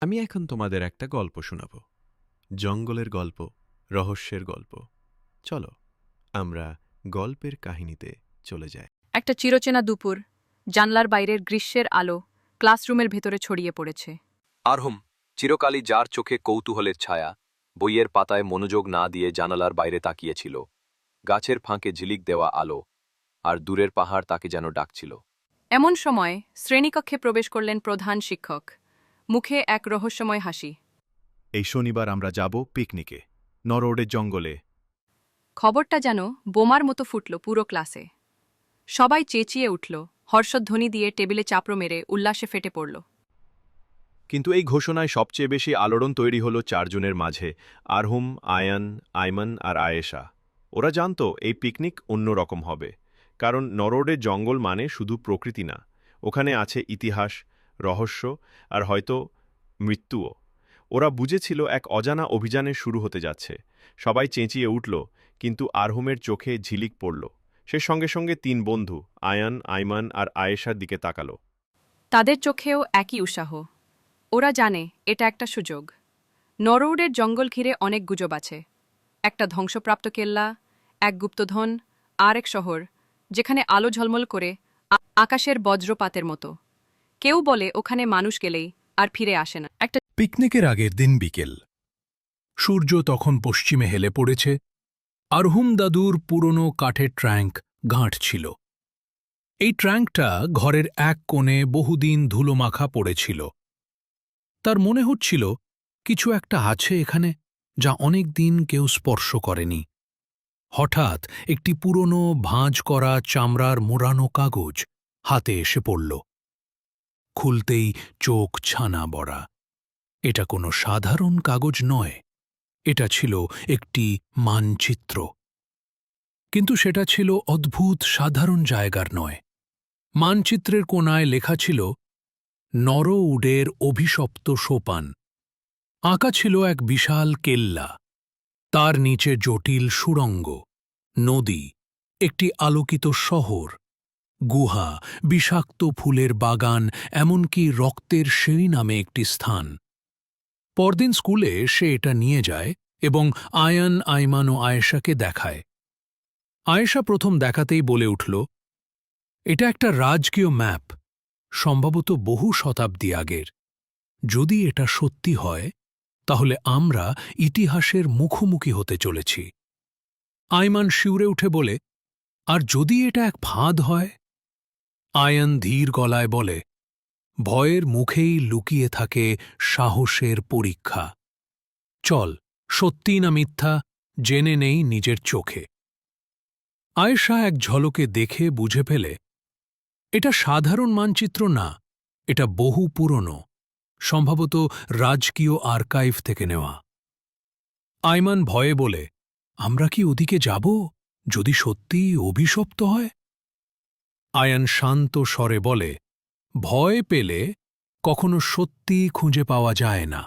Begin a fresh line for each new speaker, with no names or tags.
আমি এখন তোমাদের একটা গল্প শোনাব। জঙ্গলের গল্প, রহস্যের গল্প। চলো আমরা গল্পের কাহিনীতে চলে যাই।
একটা চিরচেনা দুপুর, জানলার বাইরের গ্রীষ্মের আলো ক্লাসরুমের ভেতরে ছড়িয়ে পড়েছে।
আরহুম চিরকালই যার চোখে কৌতূহলের ছায়া, বইয়ের পাতায় মনোযোগ না দিয়ে জানালার বাইরে তাকিয়েছিল। গাছের ফাঁকে ঝিলিক দেওয়া আলো, আর দূরের পাহাড় তাকে যেন ডাকছিল।
এমন সময় শ্রেণীকক্ষে প্রবেশ করলেন প্রধান শিক্ষক, মুখে এক রহস্যময় হাসি।
এই শনিবার আমরা যাব পিকনিকে, নরওডের জঙ্গলে।
খবরটা যেন বোমার মতো ফুটল পুরো ক্লাসে। সবাই চেঁচিয়ে উঠল, হর্ষধ্বনি দিয়ে টেবিলে চাপড় মেরে উল্লাসে ফেটে পড়ল।
কিন্তু এই ঘোষণায় সবচেয়ে বেশি আলোড়ন তৈরি হলো চারজনের মাঝে: আরহুম, আয়ান, আইমান আর আয়েশা। ওরা জানত এই পিকনিক অন্যরকম হবে, কারণ নরওডের জঙ্গল মানে শুধু প্রকৃতি না, ওখানে আছে ইতিহাস, রহস্য আর হয়তো মৃত্যুও। ওরা বুঝেছিল এক অজানা অভিযানের শুরু হতে যাচ্ছে। সবাই চেঁচিয়ে উঠল, কিন্তু আরহুমের চোখে ঝিলিক পড়ল। সে সঙ্গে সঙ্গে তিন বন্ধু আয়ান, আইমান আর আয়েশার দিকে তাকালো।
তাদের চোখেও একই উৎসাহ। ওরা জানে এটা একটা সুযোগ। নরওডের জঙ্গল ঘিরে অনেক গুজব আছে। একটা ধ্বংসপ্রাপ্ত কেল্লা, এক গুপ্তধন, আর এক শহর যেখানে আলো ঝলমল করে আকাশের বজ্রপাতের মতো। কেউ বলে ওখানে মানুষ গেলেই আর ফিরে আসে না। একটা
পিকনিকের আগের দিন বিকেল। সূর্য তখন পশ্চিমে হেলে পড়েছে। আরহুম দাদুর পুরনো কাঠের ট্র্যাঙ্ক গাঁটছিল। এই ট্র্যাঙ্কটা ঘরের এক কোণে বহুদিন ধুলোমাখা পড়েছিল। তার মনে হচ্ছিল কিছু একটা আছে এখানে, যা অনেক দিন কেউ স্পর্শ করেনি। হঠাৎ একটি পুরনো ভাঁজ করা চামড়ার মোড়ানো কাগজ হাতে এসে পড়ল। খুলতেই চোখ ছানা বড়া। এটা কোনো সাধারণ কাগজ নয়, এটা ছিল একটি মানচিত্র। কিন্তু সেটা ছিল অদ্ভুত সাধারণ জায়গার নয়। মানচিত্রের কোণায় লেখা ছিল নরউডের অভিশপ্ত সোপান। আঁকা ছিল এক বিশাল কেল্লা, তার নিচে জটিল সুড়ঙ্গ, নদী, একটি আলোকিত শহর, গুহা, বিষাক্ত ফুলের বাগান, এমনকি রক্তের সিঁড়ি নামে একটি স্থান। পরদিন স্কুলে সে এটা নিয়ে যায় এবং আয়ান, আইমান ও আয়েশাকে দেখায়। আয়েশা প্রথম দেখাতেই বলে উঠল, এটা একটা রাজকীয় ম্যাপ, সম্ভবত বহু শতাব্দী আগের। যদি এটা সত্যি হয়, তাহলে আমরা ইতিহাসের মুখোমুখি হতে চলেছি। আইমান শিউরে উঠে বলে, আর যদি এটা এক ফাঁদ হয়? আয়ান ধীর গলায় বলে, ভয়ের মুখেই লুকিয়ে থাকে সাহসের পরীক্ষা। চল, সত্যি না মিথ্যা জেনে নেই নিজের চোখে। আয়েশা এক ঝলকে দেখে বুঝে ফেলে, এটা সাধারণ মানচিত্র না, এটা বহু পুরনো, সম্ভবত রাজকীয় আর্কাইভ থেকে নেওয়া। আইমান ভয়ে বলে, আমরা কি ওদিকে যাব, যদি সত্যিই অভিশপ্ত হয়? আয়ান শান্ত স্বরে বলে, ভয় পেলে কখনো সত্যি খুঁজে পাওয়া যায় না।